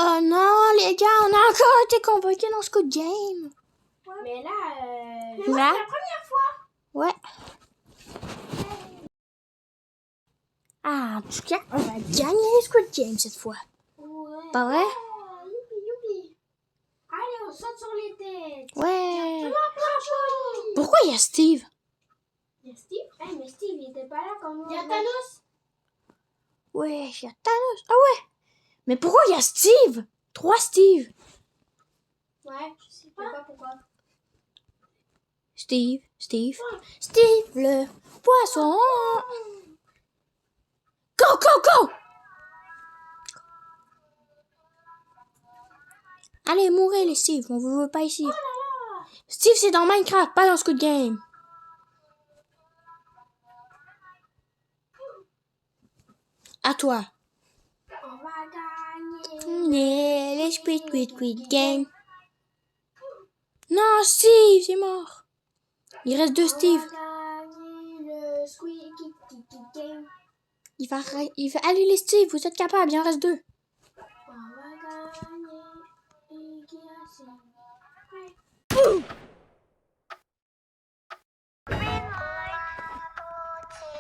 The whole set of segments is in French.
Oh non, les gars, on a encore été convoqués dans Squid Game. Ouais. Mais là, Là? c'est la première fois. Ouais. Ah, en tout cas, on va gagner Squid Game cette fois. Ouais. Pas vrai? Youpi, youpi. Allez, on saute sur les têtes. Ouais. Trampoline. Pourquoi il y a Steve? Il y a Steve? Eh, mais Steve, il était pas là quand nous. Il y a Thanos. Ouais, il y a Thanos. Ah ouais. Mais pourquoi il y a Steve? 3 Steve. Ouais, je sais pas pourquoi. Steve le poisson. Go, go, go! Allez, mourrez les Steve, on vous veut pas ici. Oh là là! Steve, c'est dans Minecraft, pas dans Squid Game. À toi. On va gagner. Les Squid Game. Non, Steve, c'est mort. Il reste 2 Steve. On va gagner le Squid Game. Il va... Allez les Steve, vous êtes capables, il en reste 2. On va gagner. Et qui a ça?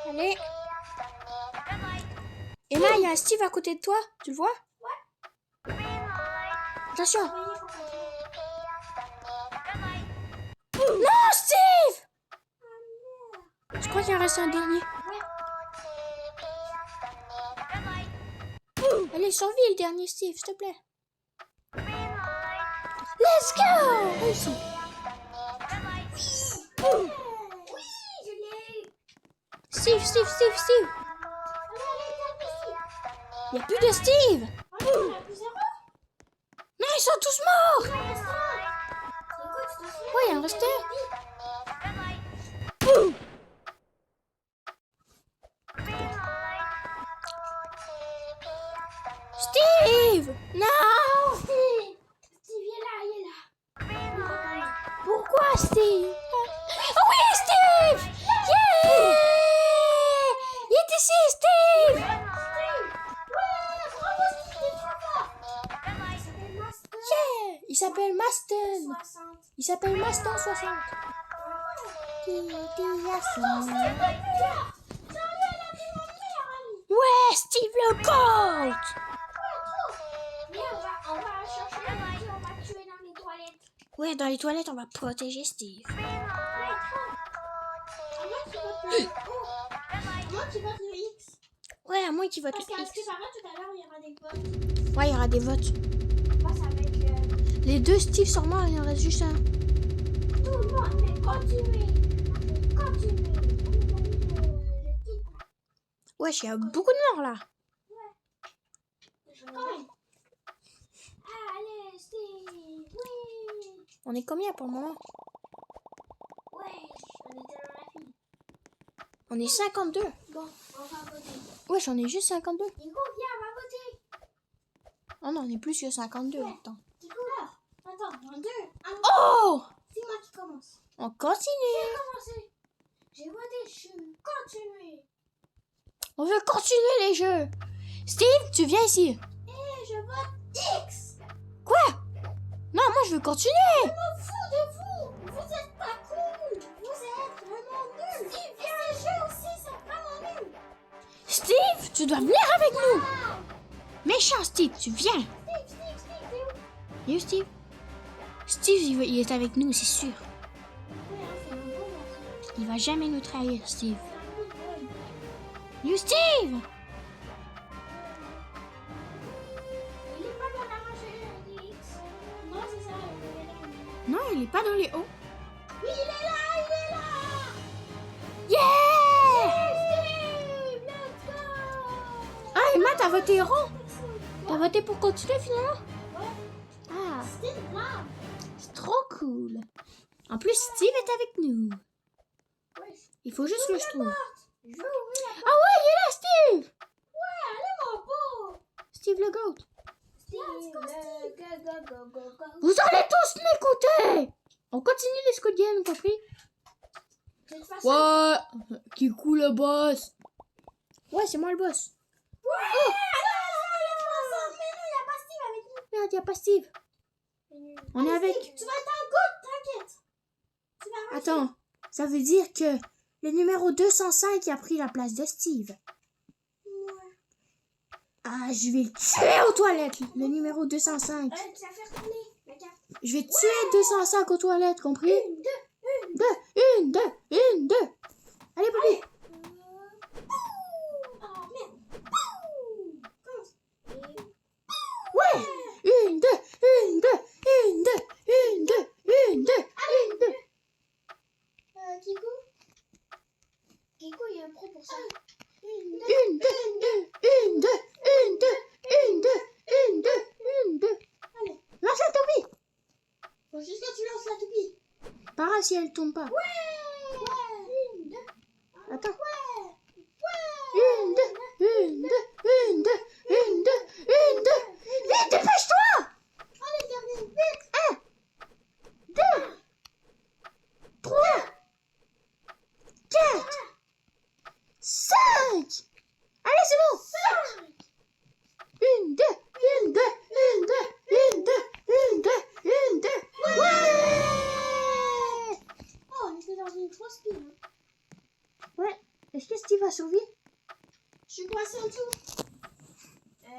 Allez. Et là, il y a un Steve à côté de toi, tu le vois? Ouais. Attention. Non, Steve! Je crois qu'il en reste un dernier. Allez, survie le dernier Steve, s'il te plaît. Let's go! Réussi. Oui, je l'ai. Steve. Il n'y a plus de Steve. On a plus zéro. Non, ils sont tous morts. Il en reste un. Écoute, je te souviens. Ouais, il en reste un. Steve! Non! Steve, il est là. Pourquoi Steve? Oh oui, Steve! Yeah! Il est ici, Steve! Yeah! Il s'appelle Maston. Il s'appelle Maston 60. Ouais, Steve le GOAT! On va chercher le petit, on va le tuer dans les toilettes. Ouais, dans les toilettes, on va protéger Steve. Moi qui vote le X. Ouais, à moins qu'il vote Parce le qu'à X. ce qui paraît, tout à l'heure, il y aura des votes. Ouais, il y aura des votes. Moi, ça va être Les 2 Steve sont morts, il en reste juste un. tout le monde, mais continuez. Continuez. Le titre. Wesh, il y a beaucoup de morts là. Quand même. Allez, Steve. Oui. On est combien pour le moment? Ouais, on était dans la file. On est 52. Bon, on va voter. Wesh, on est juste 52. Nico, viens, on va voter. Oh non, on est plus que 52. Ouais. Attends. Nico, attends, en 2. Oh! C'est moi qui commence. On continue. J'ai commencé. J'ai voté, je continue. On veut continuer les jeux. Steve, tu viens ici. Et je vote X. Quoi? Non, moi je veux continuer. Je m'en fous de vous. Vous êtes pas cool. Vous êtes vraiment nuls. Steve, viens. Et ces jeux aussi sont vraiment nuls. Steve, tu dois venir avec nous. Méchant Steve, tu viens. Steve, t'es où? Il est où Steve? Steve, il est avec nous, c'est sûr. Ouais, c'est un bon garçon. Il va jamais nous trahir, Steve. C'est un good boy. You Steve! Il est pas dans la rangée des X. Non, c'est ça, il est là. Non, il est pas dans les hauts. Oui, il est là, il est là. Yeah! Steve, let's go. Ah, Emma, t'as voté rond. T'as Ouais. voté pour continuer finalement? Ouais. Ah, Steve, là. c'est trop cool. En plus, Steve est avec nous. Ouais. Il faut juste que je trouve. Je veux ouvrir la porte. Ah ouais, il est là, Steve! Ouais, allez, mon beau. Steve le GOAT. Steve, go. Vous allez tous m'écouter! On continue les Squid Game, compris? De toute façon, Ouais! Qui est cool le boss? Ouais, c'est moi le boss. ouais, allez, mais non, il y a pas Steve avec nous. Mais il n'y a pas Steve. On est avec... Tu vas être en good, t'inquiète. Tu vas arranger. Attends, ça veut dire que le numéro 205 a pris la place de Steve. Ouais. Ah, je vais le tuer aux toilettes, le numéro 205. Tu vas faire tourner la carte. Je vais tuer 205 aux toilettes, compris? Une, deux. Une, deux. Allez, Bobby. Oh, merde. Commence. Ouais. Une, deux. Kiko, il y a un pro pour ça. Une, deux. Allez. Lance la toupie. Faut juste que tu lances la toupie. Pas grave si elle tombe pas. Ouais. Une, deux. Attends. Ouais. Une, deux. Vite, dépêche-toi. Allez, termine vite. 2, 3, 4, 5. Allez, c'est bon. 1, 2. Ouais. Oh, on était dans une grosse pile. Ouais. Est-ce que Steve a survécu? Je suis coincée en dessous.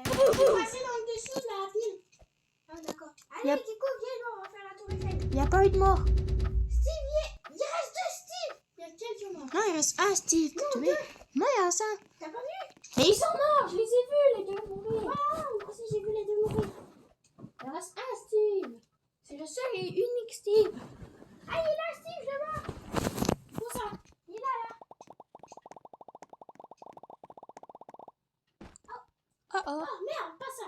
Je suis coincée dans le dessous de la pile. Ah, d'accord. Allez, Yep. Kiko, viens, nous, on va faire la tour Eiffel. Il n'y a pas eu de mort. Steve, il reste deux Steve. Il y a quelques morts. Non, il reste un Steve. Non, Tu deux. veux? Non, il y a un ça. T'as pas vu? Et ils sont morts. Je les ai vus, les deux mourir. Ah, moi aussi, j'ai vu les deux mourir. Il reste un Steve. C'est le seul et unique Steve. Ah, il est là, Steve, je le vois. Où ça? Il est là, là. Oh. Oh, merde, pas ça.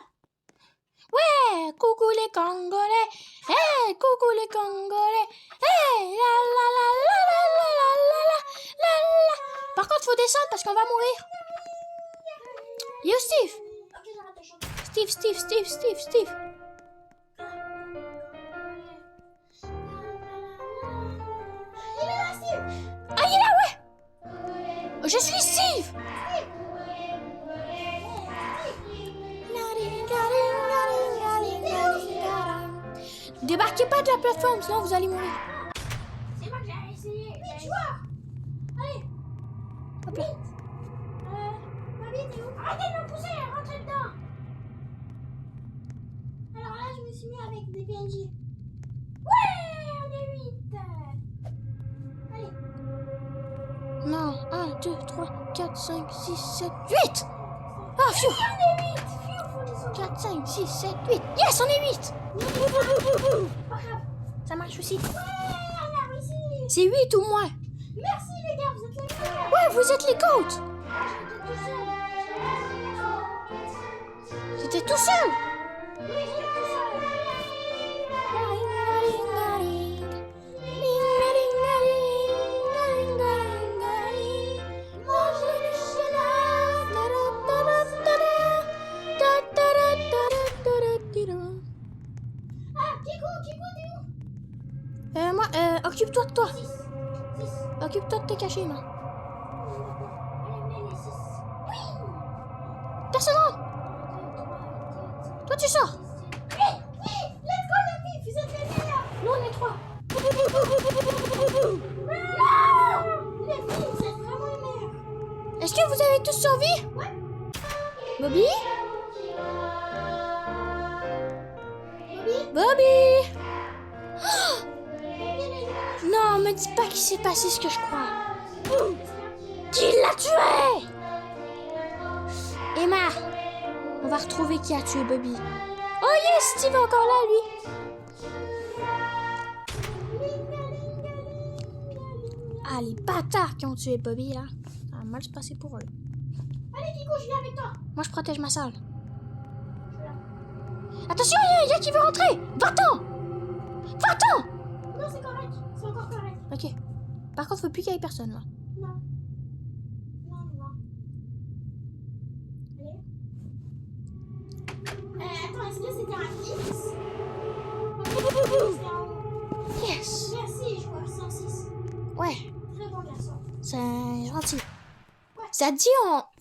Ouais, coucou les Congolais. Hey, coucou les Congolais. Hey, la. Par contre, faut descendre parce qu'on va mourir. Yo, Steve. Ok, j'arrête de chanter. Steve. Il est là, Steve. Ah, il est là, ouais. Je suis Steve. Débarquez pas de la plateforme, sinon vous allez mourir. C'est moi que j'ai essayé. Vite, joueur. Allez. Hop là. Bobby, t'es où? Arrêtez de me pousser, rentrez dedans. Alors là, je me suis mis avec des PNJ. Ouais, on est 8. Allez. Non, 1, 2, 3, 4, 5, 6, 7, 8. Ah, pfiou. On est 8. Pfiou, faut descendre. 4, 5, 6, 7, 8. Yes, on est 8. Pas grave. Ça marche aussi. Ouais, on a réussi. C'est 8 ou moins. Merci les gars, vous êtes les meilleurs. Ouais, vous êtes les goats. J'étais tout seul. J'étais tout seul. Oui, j'étais tout seul. Ah, Kiko, t'es où? Moi, occupe-toi de toi. 6. 6. Occupe-toi de tes cachets, moi. Allez, venez les 6. Oui. Personne rentre. 1, 2, 3, 4, 5. Toi, tu sors. Oui, let's go les filles, vous êtes les meilleurs. Nous, on est 3. Non, les filles, vous êtes vraiment les meilleurs. Est-ce que vous avez tous survécu? Ouais. Bobby? Bobby, Bobby? Bobby, les gars. Non, me dis pas qu'il s'est passé ce que je crois. Qui l'a tué? Emma, on va retrouver qui a tué Bobby. Oh yes, Steve est encore là, lui. Ah, les bâtards qui ont tué Bobby, là. Ça va mal se passer pour eux. Allez, Kiko, je viens avec toi. Moi, je protège ma salle. Attention, il y a qui veut rentrer. Va-t'en. Va-t'en. Non, c'est correct. C'est encore correct. Ok. Par contre, faut plus qu'il y ait personne, là. Non. Non, non. Allez. Attends, est-ce que c'était un X? C'était en haut. Yes. Merci, joueur 106. Ouais, Très bon garçon. c'est gentil. Ça te dit,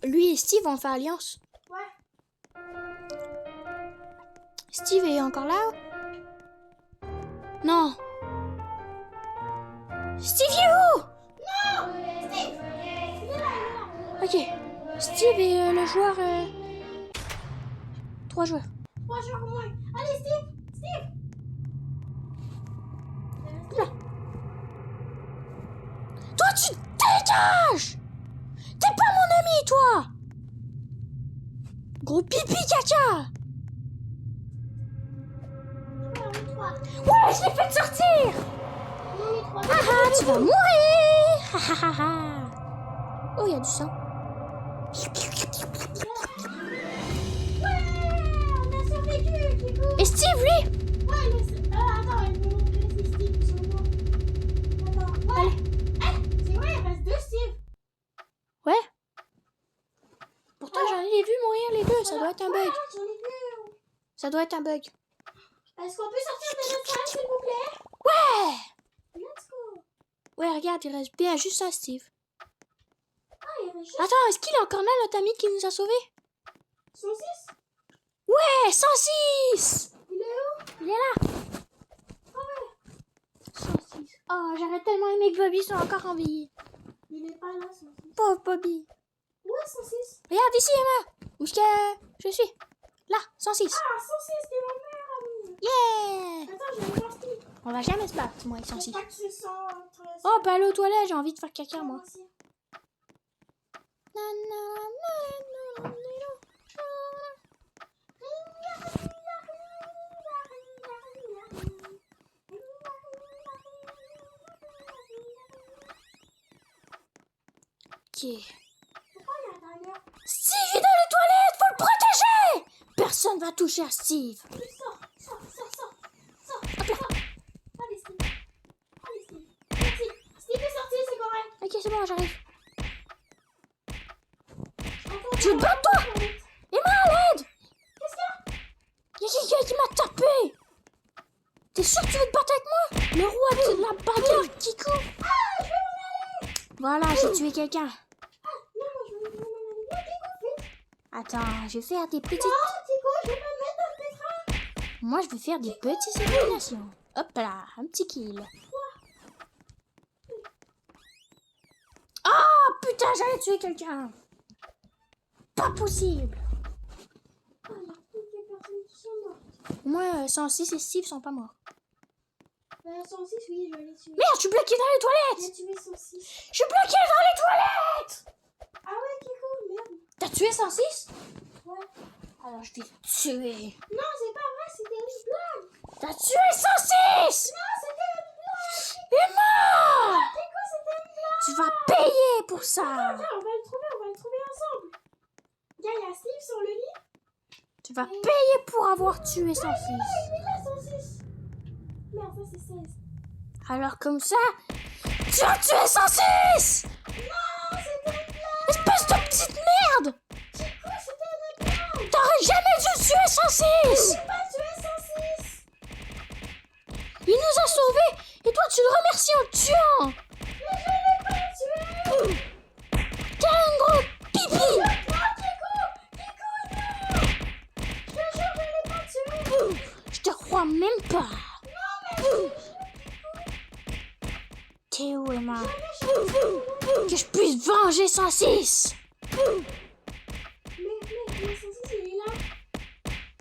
lui et Steve vont faire alliance. Ouais. Steve est encore là? Non. Steve est où? Non! Steve! Il est là. Ok. Steve est le joueur... 3 joueurs. 3 jours au moins. Allez, Steve! Steve! Là. Toi, tu dégages! T'es pas mon ami, toi! Gros pipi caca! Ouais, je l'ai fait sortir! Haha, tu vas mourir! Hahaha! Oh, il y a du sang. On a survécu, Kiko! Et Steve, lui? Ouais, attends, il me montrer si Steve sont morts. Attends, ouais! C'est vrai, il reste 2 Steve! Ouais. Pourtant, j'en ai vu mourir les deux. Ça doit être un bug. J'en ai vu! Ça doit être un bug. Est-ce qu'on peut sortir de notre salle, s'il vous plaît? Ouais! Let's go! Ouais, regarde, il reste bien juste un Steve. Ah, il reste juste Attends, est-ce qu'il est encore là, notre ami qui nous a sauvés? 106? Ouais, 106! Il est où? Il est là. Ah ouais! 106. Oh, j'aurais tellement aimé que Bobby soit encore en vie. Il est pas là, 106. Pauvre Bobby. Où est 106? Regarde ici, Emma. Où est-ce que je suis? Là, 106. Ah, 106, c'est mon meilleur ami! Yeah! Attends, je vais aller voir Steve. On va jamais se battre, moi et Je 106. crois que c'est 113. Oh, bah aller aux toilettes, j'ai envie de faire caca, moi. Aussi. Ok. Pourquoi il y a un timer? Steve est dans les toilettes, faut le protéger! Personne va toucher à Steve. Sors! Allez, Steve! Merci! Steve est sorti, c'est correct! Ok, c'est bon, j'arrive. Attends, Tu te bats, toi? Emma, à l'aide! qu'est-ce qu'il y a? Y'a quelqu'un qui m'a tapé! T'es sûr que tu veux te battre avec moi? Le roi de la bagarre, Kikou! Ah, je vais m'en aller! Voilà, j'ai tué quelqu'un. Ah, non, je vais m'en aller. Non, Tico, vite! Attends, je vais faire des petites... Non, Tico, je vais pas me mettre dans le pétrin! Moi, je vais faire des petites éliminations. Hop là, un petit kill. Ah, putain, j'allais tuer quelqu'un. Pas possible. Ah, il y a toutes les personnes qui sont mortes. Au moins, 106 et Steve sont pas morts. 106, oui, je vais les tuer. Merde, je suis bloqué dans les toilettes. J'ai tué 106. Je suis bloqué dans les toilettes. Ah ouais, Kiko, merde. T'as tué 106? Ouais. Alors, je vais te tuer. Non, c'est pas vrai, c'était une blague. T'as tué 106? Non, c'était une blague. Emma! Kiko, c'était une blague. Tu vas payer pour ça. Attends, on va le trouver ensemble. Il y a Steve sur le lit. Tu vas payer pour avoir tué 106. Il est là, 106. Merde, ça c'est 16. Alors comme ça, tu as tué 106! Non, c'était une blague. Espèce de petite merde! Kiko, c'était une blague. T'aurais jamais dû tuer 106! J'ai pas tué 106. Il nous a sauvés et toi tu le remercies en le tuant! Mais je l'ai pas tué. T'es un gros pipi! Non, Kiko, non. Je te jure, je l'ai pas tué. Je te crois même pas! Non, mais T'es où, Emma? jamais Que je puisse venger 106! Mais 106, il est là.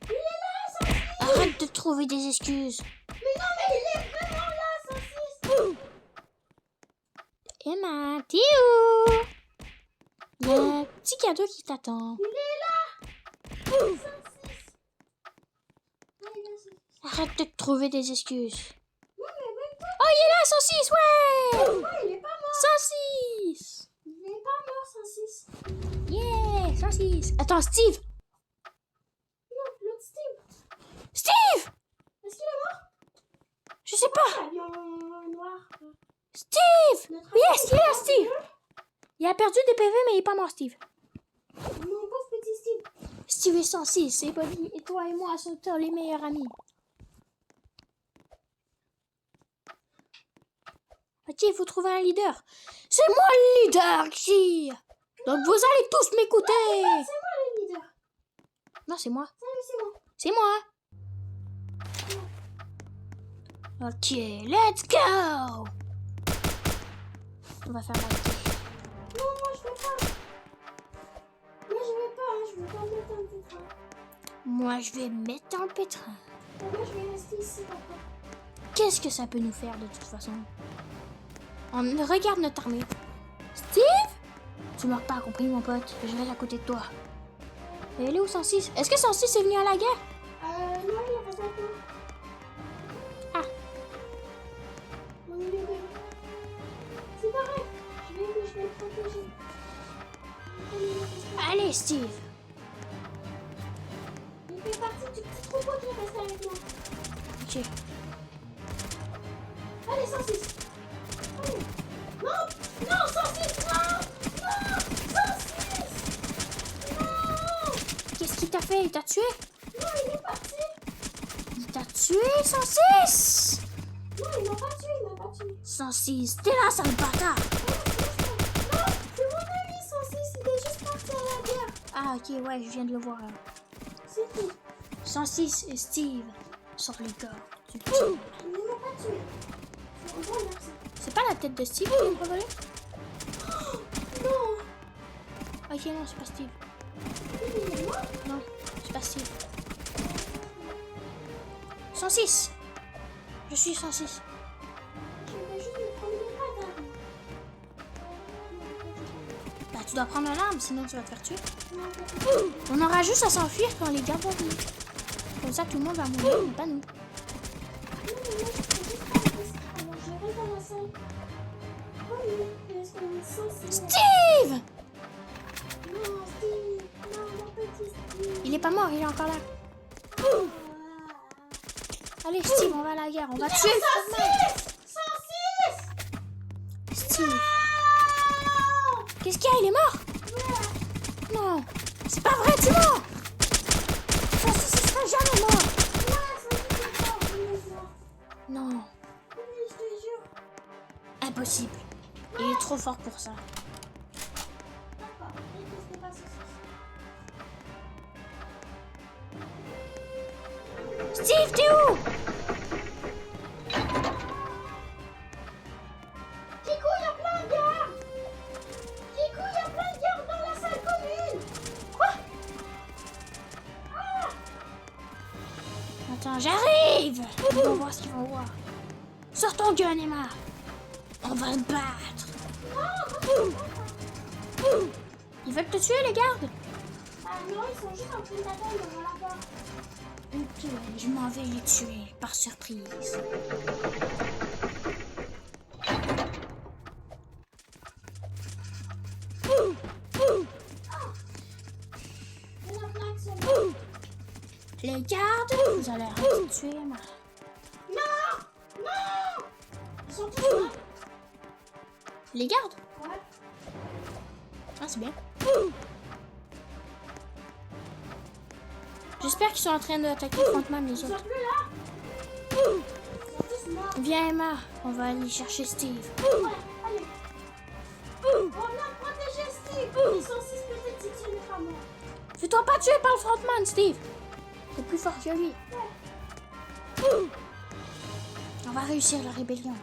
Il est là, 106. Arrête de trouver des excuses! Mais non, mais il est vraiment là, 106. Emma, t'es où? Il y a un petit cadeau qui t'attend. Il est là. 106. Allez, viens, 106. Arrête de te trouver des excuses. Non, mais même toi. Oh, il est là, 106, ouais! Ah, il est pas mort. 106! Il est pas mort, 106. Yeah, 106. Attends, Steve! Non, l'autre Steve. Steve! Est-ce qu'il est mort? Je sais pas. L'avion noir. Steve! Notre Oui, avion est-ce qu'il est là, noir, Steve? Il a perdu des PV, mais il est pas mort, Steve. Mon pauvre petit Steve. Steve est 106, et Bobby, et toi et moi sont les meilleurs amis. Ok, il faut trouver un leader. C'est moi le leader, qui? Donc vous allez tous m'écouter. C'est moi le leader. Non, c'est moi. Salut, c'est moi. C'est moi. Ok, let's go! On va faire la clé. Non, moi je veux pas. Moi je veux pas, hein. Je veux pas mettre un pétrin. Moi, je vais me mettre dans le pétrin. Moi je vais rester ici, papa. Qu'est-ce que ça peut nous faire de toute façon? On regarde notre armée. Steve? Tu m'as pas compris, mon pote. Je reste à côté de toi. Et elle est où 106? Est-ce que 106 est venu à la guerre? Non, il reste un peu. Ah. On est les deux. C'est pareil. Je vais le protéger. Allez, Steve. Il fait partie du petit troupeau qui reste avec moi. Ok. Allez, 106. Allez. Non, non, 106, non, non, 106. Non, Qu'est-ce qu'il t'a fait? Il t'a tué? non, il est parti. Il t'a tué, 106? Non, il m'a pas tué, il m'a pas tué. 106, t'es là, sale bâtard! Non, c'est mon ami, 106, il est juste parti à la guerre. Ah, ok, ouais, je viens de le voir. C'est tout. 106 et Steve sur les corps. Il ne m'a pas tué. C'est un bon merci. C'est pas la tête de Steve qui vient de voler? Non, Ok, non, c'est pas Steve. il est mort. Non, c'est pas Steve. 106! Je suis 106. Je vais juste me prendre une radar. Bah, tu dois prendre l'arme, sinon tu vas te faire tuer. Non, pas On aura juste à s'enfuir quand les gars vont venir. Comme ça, tout le monde va mourir, mais pas nous. Alors, je rentre dans la salle. Oh, mais est-ce qu'on est censé... Steve! Non, Steve. Non, mon petit Steve. Il est pas mort, il est encore là. Allez, Steve, on va à la guerre. On va tuer le Frontman. 106. Steve. Qu'est-ce qu'il y a? Il est mort? Non. C'est pas vrai, tu es mort. 106, il sera jamais mort. Non. Impossible. Il est trop fort pour ça. Steve, t'es où? Kikou, il y a plein de gardes. Kikou, il y a plein de gardes dans la salle commune. Quoi? Attends, j'arrive. On va voir ce qu'ils vont voir. Sors ton gun, Emma. On va le battre. Ils veulent te tuer, les gardes? Ah non, ils sont juste en train d'attendre devant la porte. Ok, je m'en vais les tuer par surprise. Il y en a plein qui sont morts. Les gardes, vous allez arrêter de tuer Emma. Non! Non! Ils sont tous morts. Les gardes? Ouais. Ah, c'est bien. J'espère qu'ils sont en train d'attaquer le Frontman, les Ils sont autres. plus là. Ils sont tous morts. Viens, Emma, on va aller chercher Steve. Ouais, allez. On vient protéger Steve. Ils sont 6 peut-être si tu n'es pas mort. Fais-toi pas tuer par le Frontman, Steve. T'es plus fort que lui. On va réussir la rébellion.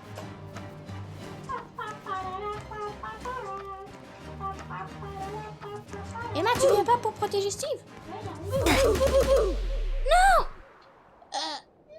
Emma, tu viens pas pour protéger Steve? Ouais, j'arrive. Non! Non!